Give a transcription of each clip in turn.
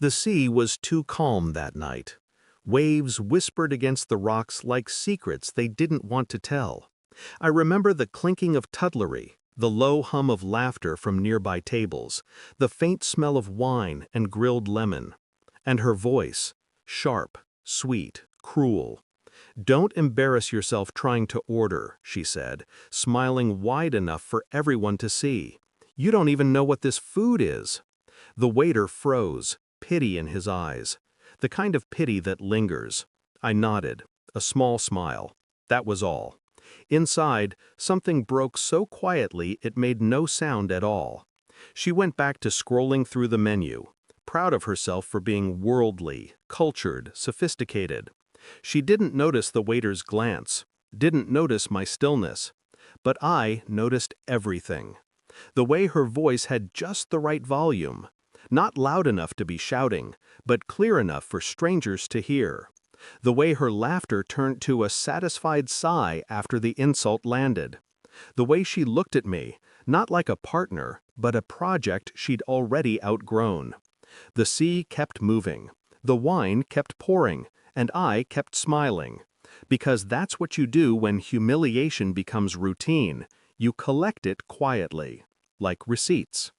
The sea was too calm that night. Waves whispered against the rocks like secrets they didn't want to tell. I remember the clinking of cutlery, the low hum of laughter from nearby tables, the faint smell of wine and grilled lemon. And her voice, sharp, sweet, cruel. "Don't embarrass yourself trying to order," she said, smiling wide enough for everyone to see. "You don't even know what this food is." The waiter froze, pity in his eyes. The kind of pity that lingers. I nodded, a small smile. That was all. Inside, something broke so quietly it made no sound at all. She went back to scrolling through the menu, proud of herself for being worldly, cultured, sophisticated. She didn't notice the waiter's glance, didn't notice my stillness. But I noticed everything. The way her voice had just the right volume. Not loud enough to be shouting, but clear enough for strangers to hear. The way her laughter turned to a satisfied sigh after the insult landed. The way she looked at me, not like a partner, but a project she'd already outgrown. The sea kept moving. The wine kept pouring, and I kept smiling. Because that's what you do when humiliation becomes routine. You collect it quietly, like receipts.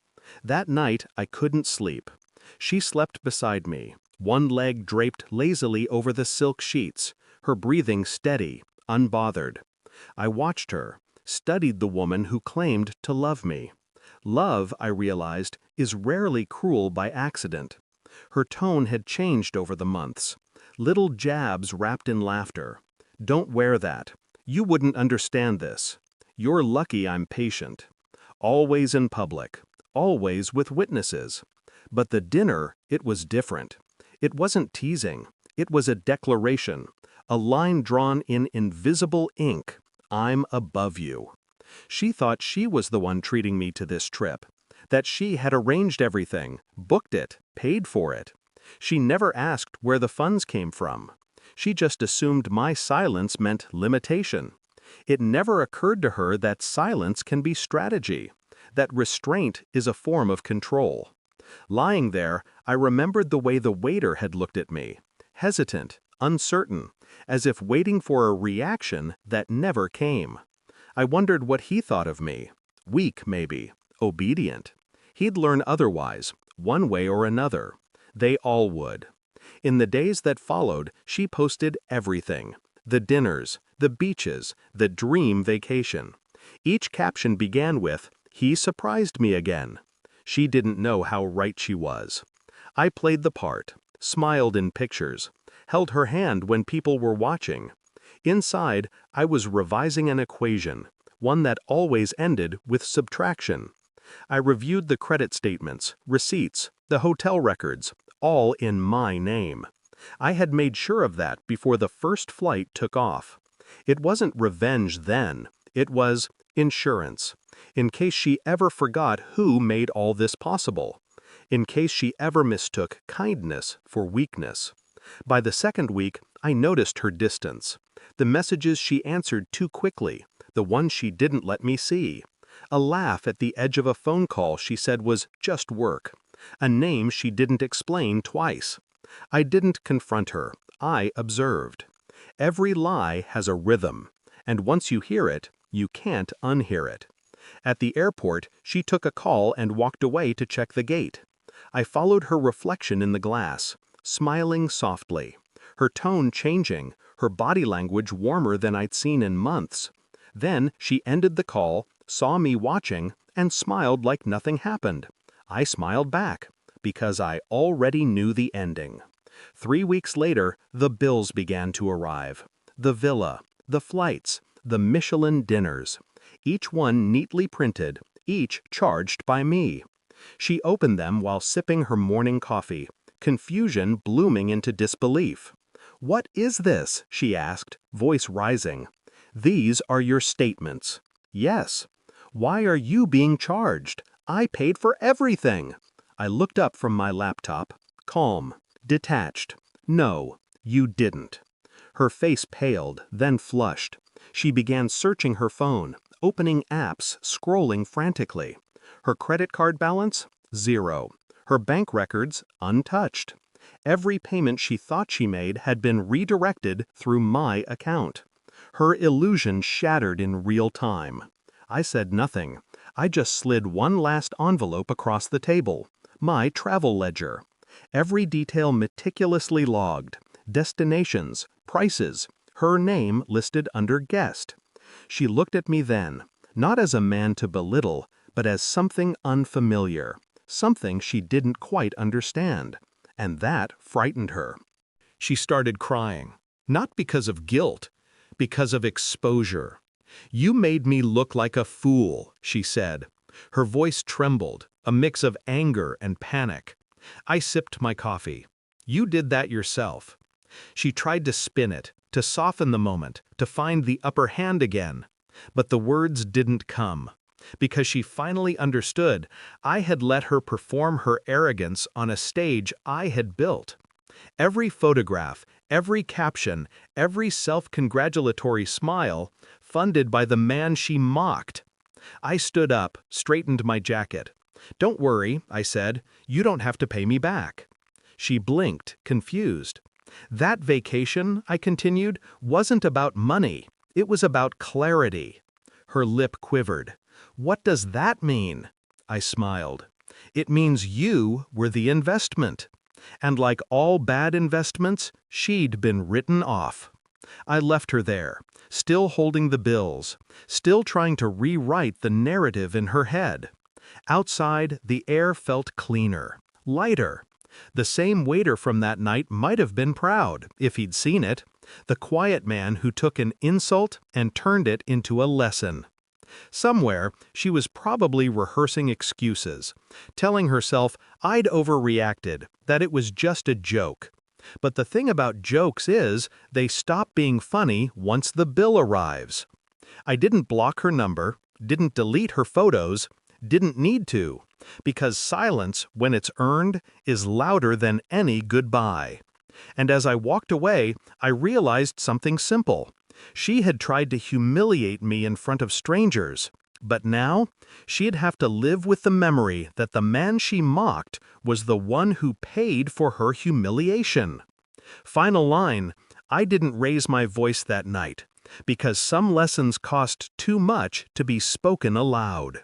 That night, I couldn't sleep. She slept beside me, one leg draped lazily over the silk sheets, her breathing steady, unbothered. I watched her, studied the woman who claimed to love me. Love, I realized, is rarely cruel by accident. Her tone had changed over the months. Little jabs wrapped in laughter. "Don't wear that. You wouldn't understand this. You're lucky I'm patient." Always in public. Always with witnesses. But the dinner, it was different. It wasn't teasing. It was a declaration. A line drawn in invisible ink. "I'm above you." She thought she was the one treating me to this trip. That she had arranged everything, booked it, paid for it. She never asked where the funds came from. She just assumed my silence meant limitation. It never occurred to her that silence can be strategy. That restraint is a form of control. Lying there, I remembered the way the waiter had looked at me, hesitant, uncertain, as if waiting for a reaction that never came. I wondered what he thought of me. Weak, maybe. Obedient. He'd learn otherwise, one way or another. They all would. In the days that followed, she posted everything. The dinners, the beaches, the dream vacation. Each caption began with, "He surprised me again." She didn't know how right she was. I played the part, smiled in pictures, held her hand when people were watching. Inside, I was revising an equation, one that always ended with subtraction. I reviewed the credit statements, receipts, the hotel records, all in my name. I had made sure of that before the first flight took off. It wasn't revenge then, it was insurance. In case she ever forgot who made all this possible. In case she ever mistook kindness for weakness. By the second week, I noticed her distance. The messages she answered too quickly, the ones she didn't let me see. A laugh at the edge of a phone call she said was just work. A name she didn't explain twice. I didn't confront her, I observed. Every lie has a rhythm, and once you hear it, you can't unhear it. At the airport, she took a call and walked away to check the gate. I followed her reflection in the glass, smiling softly, her tone changing, her body language warmer than I'd seen in months. Then she ended the call, saw me watching, and smiled like nothing happened. I smiled back, because I already knew the ending. 3 weeks later, the bills began to arrive. The villa, the flights, the Michelin dinners. Each one neatly printed, each charged by me. She opened them while sipping her morning coffee, confusion blooming into disbelief. "What is this?" she asked, voice rising. "These are your statements." "Yes." "Why are you being charged? I paid for everything." I looked up from my laptop, calm, detached. "No, you didn't." Her face paled, then flushed. She began searching her phone, opening apps, scrolling frantically. Her credit card balance? 0. Her bank records untouched. Every payment she thought she made had been redirected through my account. Her illusion shattered in real time. I said nothing. I just slid one last envelope across the table. My travel ledger. Every detail meticulously logged. Destinations, prices, her name listed under guest. She looked at me then, not as a man to belittle, but as something unfamiliar, something she didn't quite understand. And that frightened her. She started crying, not because of guilt, because of exposure. "You made me look like a fool," she said. Her voice trembled, a mix of anger and panic. I sipped my coffee. "You did that yourself." She tried to spin it, to soften the moment, to find the upper hand again. But the words didn't come. Because she finally understood, I had let her perform her arrogance on a stage I had built. Every photograph, every caption, every self-congratulatory smile, funded by the man she mocked. I stood up, straightened my jacket. "Don't worry," I said, "you don't have to pay me back." She blinked, confused. "That vacation," I continued, "wasn't about money. It was about clarity." Her lip quivered. "What does that mean?" I smiled. "It means you were the investment." And like all bad investments, she'd been written off. I left her there, still holding the bills, still trying to rewrite the narrative in her head. Outside, the air felt cleaner, lighter. The same waiter from that night might have been proud, if he'd seen it, the quiet man who took an insult and turned it into a lesson. Somewhere, she was probably rehearsing excuses, telling herself I'd overreacted, that it was just a joke. But the thing about jokes is, they stop being funny once the bill arrives. I didn't block her number, didn't delete her photos, didn't need to, because silence, when it's earned, is louder than any goodbye. And as I walked away, I realized something simple. She had tried to humiliate me in front of strangers, but now she'd have to live with the memory that the man she mocked was the one who paid for her humiliation. Final line, I didn't raise my voice that night, because some lessons cost too much to be spoken aloud.